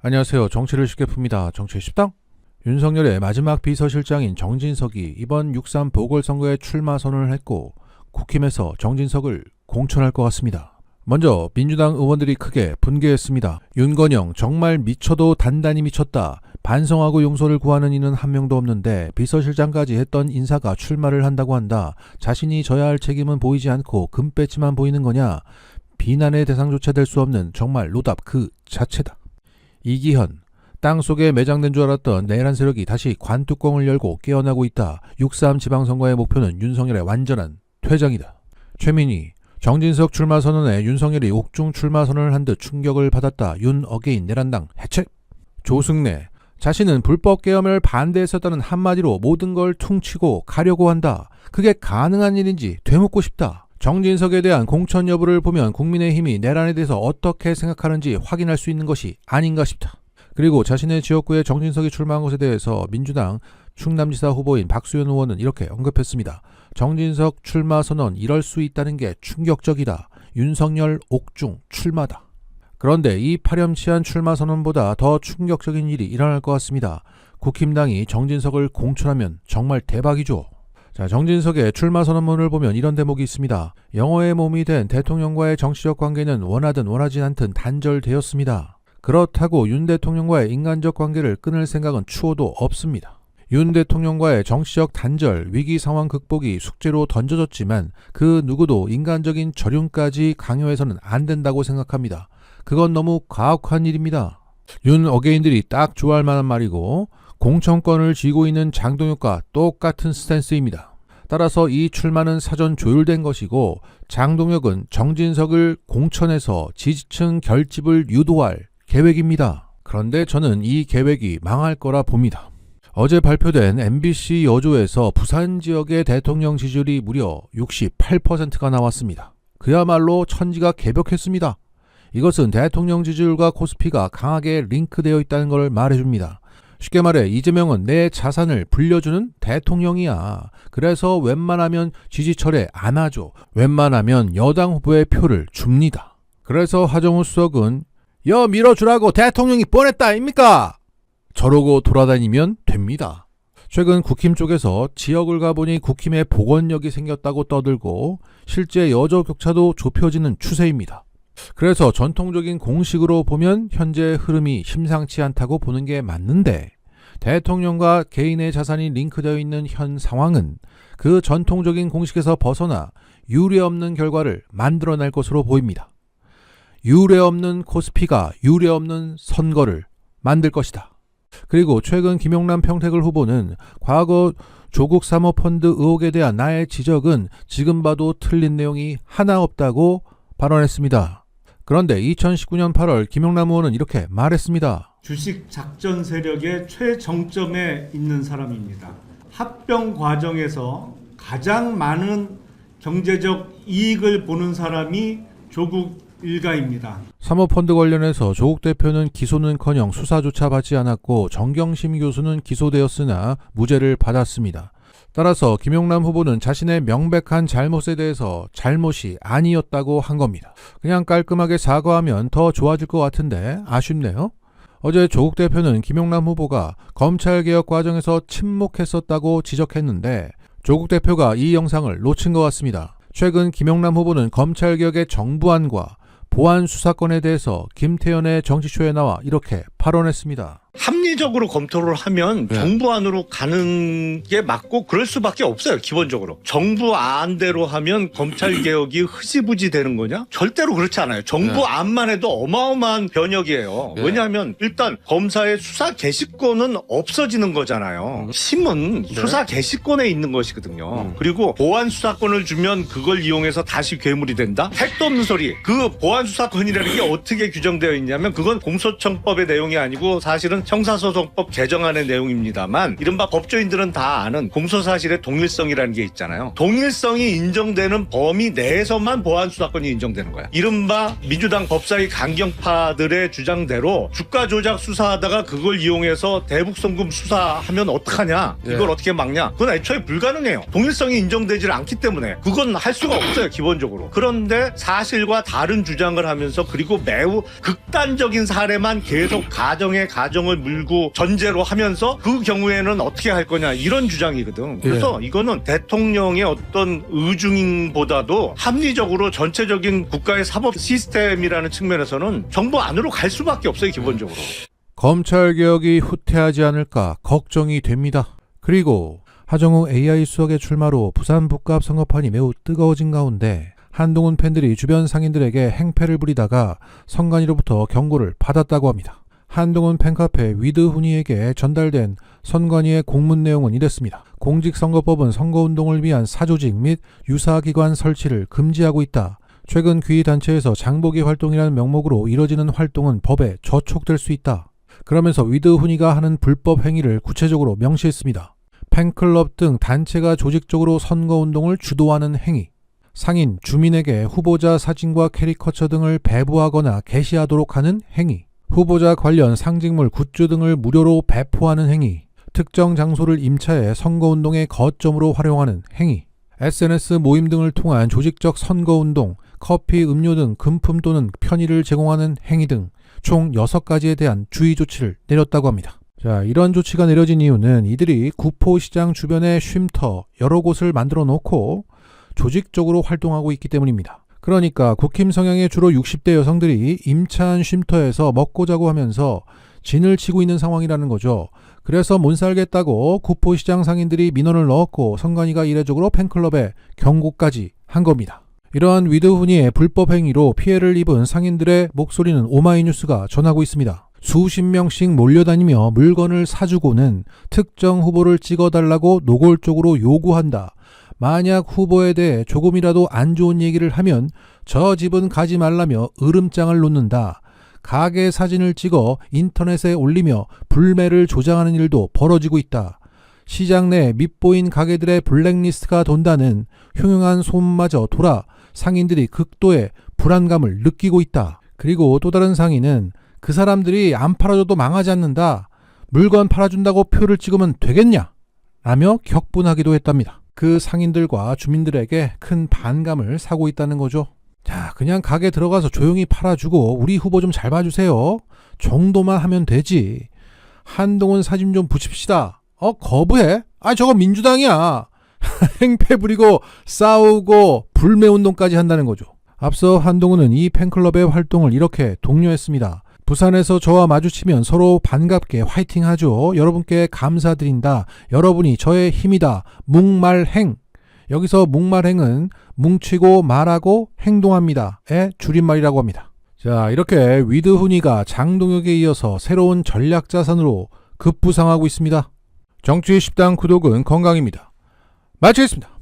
안녕하세요. 정치를 쉽게 풉니다. 정치의 십당. 윤석열의 마지막 비서실장인 정진석이 이번 6.3 보궐선거에 출마 선언을 했고 국힘에서 정진석을 공천할 것 같습니다. 먼저 민주당 의원들이 크게 분개했습니다. 윤건영 정말 미쳐도 단단히 미쳤다. 반성하고 용서를 구하는 이는 한 명도 없는데 비서실장까지 했던 인사가 출마를 한다고 한다. 자신이 져야 할 책임은 보이지 않고 금배지만 보이는 거냐. 비난의 대상조차 될 수 없는 정말 노답 그 자체다. 이기현, 땅속에 매장된 줄 알았던 내란 세력이 다시 관뚜껑을 열고 깨어나고 있다. 6.3 지방선거의 목표는 윤석열의 완전한 퇴장이다. 최민희, 정진석 출마 선언에 윤석열이 옥중 출마 선언을 한 듯 충격을 받았다. 윤 어게인 내란당 해체. 조승래, 자신은 불법 계엄을 반대했었다는 한마디로 모든 걸 퉁치고 가려고 한다. 그게 가능한 일인지 되묻고 싶다. 정진석에 대한 공천 여부를 보면 국민의힘이 내란에 대해서 어떻게 생각하는지 확인할 수 있는 것이 아닌가 싶다. 그리고 자신의 지역구에 정진석이 출마한 것에 대해서 민주당 충남지사 후보인 박수현 의원은 이렇게 언급했습니다. 정진석 출마 선언 이럴 수 있다는 게 충격적이다. 윤석열 옥중 출마다. 그런데 이 파렴치한 출마 선언보다 더 충격적인 일이 일어날 것 같습니다. 국힘당이 정진석을 공천하면 정말 대박이죠. 자, 정진석의 출마 선언문을 보면 이런 대목이 있습니다. 영어의 몸이 된 대통령과의 정치적 관계는 원하든 원하지 않든 단절되었습니다. 그렇다고 윤 대통령과의 인간적 관계를 끊을 생각은 추호도 없습니다. 윤 대통령과의 정치적 단절, 위기 상황 극복이 숙제로 던져졌지만 그 누구도 인간적인 절윤까지 강요해서는 안 된다고 생각합니다. 그건 너무 가혹한 일입니다. 윤 어게인들이 딱 좋아할 만한 말이고 공천권을 쥐고 있는 장동혁과 똑같은 스탠스입니다. 따라서 이 출마는 사전 조율된 것이고 장동혁은 정진석을 공천해서 지지층 결집을 유도할 계획입니다. 그런데 저는 이 계획이 망할 거라 봅니다. 어제 발표된 MBC 여조에서 부산 지역의 대통령 지지율이 무려 68%가 나왔습니다. 그야말로 천지가 개벽했습니다. 이것은 대통령 지지율과 코스피가 강하게 링크되어 있다는 걸 말해줍니다. 쉽게 말해 이재명은 내 자산을 불려주는 대통령이야. 그래서 웬만하면 지지철에 안아줘. 웬만하면 여당 후보의 표를 줍니다. 그래서 하정우 수석은 밀어주라고 대통령이 뻔했다 아닙니까? 저러고 돌아다니면 됩니다. 최근 국힘 쪽에서 지역을 가보니 국힘의 복원력이 생겼다고 떠들고 실제 여저 격차도 좁혀지는 추세입니다. 그래서 전통적인 공식으로 보면 현재 흐름이 심상치 않다고 보는 게 맞는데 대통령과 개인의 자산이 링크되어 있는 현 상황은 그 전통적인 공식에서 벗어나 유례없는 결과를 만들어낼 것으로 보입니다. 유례없는 코스피가 유례없는 선거를 만들 것이다. 그리고 최근 김용남 평택을 후보는 과거 조국 사모펀드 의혹에 대한 나의 지적은 지금 봐도 틀린 내용이 하나 없다고 발언했습니다. 그런데 2019년 8월 김용남 의원은 이렇게 말했습니다. 주식 작전 세력의 최정점에 있는 사람입니다. 합병 과정에서 가장 많은 경제적 이익을 보는 사람이 조국 일가입니다. 사모펀드 관련해서 조국 대표는 기소는커녕 수사조차 받지 않았고 정경심 교수는 기소되었으나 무죄를 받았습니다. 따라서 김용남 후보는 자신의 명백한 잘못에 대해서 잘못이 아니었다고 한 겁니다. 그냥 깔끔하게 사과하면 더 좋아질 것 같은데 아쉽네요. 어제 조국 대표는 김용남 후보가 검찰개혁 과정에서 침묵했었다고 지적했는데 조국 대표가 이 영상을 놓친 것 같습니다. 최근 김용남 후보는 검찰개혁의 정부안과 보안 수사권에 대해서 김태현의 정치쇼에 나와 이렇게 발언했습니다. 합리적으로 검토를 하면 정부안으로 가는 게 맞고 그럴 수밖에 없어요. 기본적으로. 정부안대로 하면 검찰개혁이 흐지부지 되는 거냐? 절대로 그렇지 않아요. 정부안만 해도 어마어마한 변혁이에요. 왜냐하면 일단 검사의 수사 개시권은 없어지는 거잖아요. 힘은 수사 개시권에 있는 것이거든요. 그리고 보안 수사권을 주면 그걸 이용해서 다시 괴물이 된다? 택도 없는 소리. 그 보안 수사권이라는 게 어떻게 규정되어 있냐면 그건 공소청법의 내용이 아니고 사실은 형사소송법 개정안의 내용입니다만 이른바 법조인들은 다 아는 공소사실의 동일성이라는 게 있잖아요. 동일성이 인정되는 범위 내에서만 보안수사권이 인정되는 거야. 이른바 민주당 법사위 강경파들의 주장대로 주가 조작 수사하다가 그걸 이용해서 대북송금 수사하면 어떡하냐, 이걸 어떻게 막냐, 그건 애초에 불가능해요. 동일성이 인정되질 않기 때문에 그건 할 수가 없어요. 기본적으로. 그런데 사실과 다른 주장을 하면서 그리고 매우 극단적인 사례만 계속 가정에 가정을 물고 전제로 하면서 그 경우에는 어떻게 할 거냐 이런 주장이거든. 그래서 이거는 대통령의 어떤 의중보다도 합리적으로 전체적인 국가의 사법 시스템이라는 측면에서는 정부 안으로 갈 수밖에 없어요, 기본적으로. 검찰개혁이 후퇴하지 않을까 걱정이 됩니다. 그리고 하정우 AI 수석의 출마로 부산 북갑 선거판이 매우 뜨거워진 가운데 한동훈 팬들이 주변 상인들에게 행패를 부리다가 선관위로부터 경고를 받았다고 합니다. 한동훈 팬카페 위드훈이에게 전달된 선관위의 공문 내용은 이랬습니다. 공직선거법은 선거운동을 위한 사조직 및 유사기관 설치를 금지하고 있다. 최근 귀의단체에서 장보기 활동이라는 명목으로 이뤄지는 활동은 법에 저촉될 수 있다. 그러면서 위드훈이가 하는 불법 행위를 구체적으로 명시했습니다. 팬클럽 등 단체가 조직적으로 선거운동을 주도하는 행위, 상인, 주민에게 후보자 사진과 캐리커처 등을 배부하거나 게시하도록 하는 행위, 후보자 관련 상징물, 굿즈 등을 무료로 배포하는 행위, 특정 장소를 임차해 선거운동의 거점으로 활용하는 행위, SNS 모임 등을 통한 조직적 선거운동, 커피, 음료 등 금품 또는 편의를 제공하는 행위 등 총 6가지에 대한 주의 조치를 내렸다고 합니다. 자, 이런 조치가 내려진 이유는 이들이 구포시장 주변에 쉼터 여러 곳을 만들어 놓고 조직적으로 활동하고 있기 때문입니다. 그러니까 국힘 성향의 주로 60대 여성들이 임차한 쉼터에서 먹고 자고 하면서 진을 치고 있는 상황이라는 거죠. 그래서 못 살겠다고 구포시장 상인들이 민원을 넣었고 선관위가 이례적으로 팬클럽에 경고까지 한 겁니다. 이러한 위드훈이의 불법 행위로 피해를 입은 상인들의 목소리는 오마이뉴스가 전하고 있습니다. 수십 명씩 몰려다니며 물건을 사주고는 특정 후보를 찍어달라고 노골적으로 요구한다. 만약 후보에 대해 조금이라도 안 좋은 얘기를 하면 저 집은 가지 말라며 으름장을 놓는다. 가게 사진을 찍어 인터넷에 올리며 불매를 조장하는 일도 벌어지고 있다. 시장 내 밉보인 가게들의 블랙리스트가 돈다는 흉흉한 소문마저 돌아 상인들이 극도의 불안감을 느끼고 있다. 그리고 또 다른 상인은 그 사람들이 안 팔아줘도 망하지 않는다. 물건 팔아준다고 표를 찍으면 되겠냐? 라며 격분하기도 했답니다. 그 상인들과 주민들에게 큰 반감을 사고 있다는 거죠. 자, 그냥 가게 들어가서 조용히 팔아주고 우리 후보 좀 잘 봐주세요. 정도만 하면 되지. 한동훈 사진 좀 붙입시다. 거부해? 저거 민주당이야. 행패 부리고 싸우고 불매운동까지 한다는 거죠. 앞서 한동훈은 이 팬클럽의 활동을 이렇게 독려했습니다. 부산에서 저와 마주치면 서로 반갑게 화이팅하죠. 여러분께 감사드린다. 여러분이 저의 힘이다. 묵말행. 여기서 묵말행은 뭉치고 말하고 행동합니다의 줄임말이라고 합니다. 자, 이렇게 위드훈이가 장동혁에 이어서 새로운 전략자산으로 급부상하고 있습니다. 정치 10당 구독은 건강입니다. 마치겠습니다.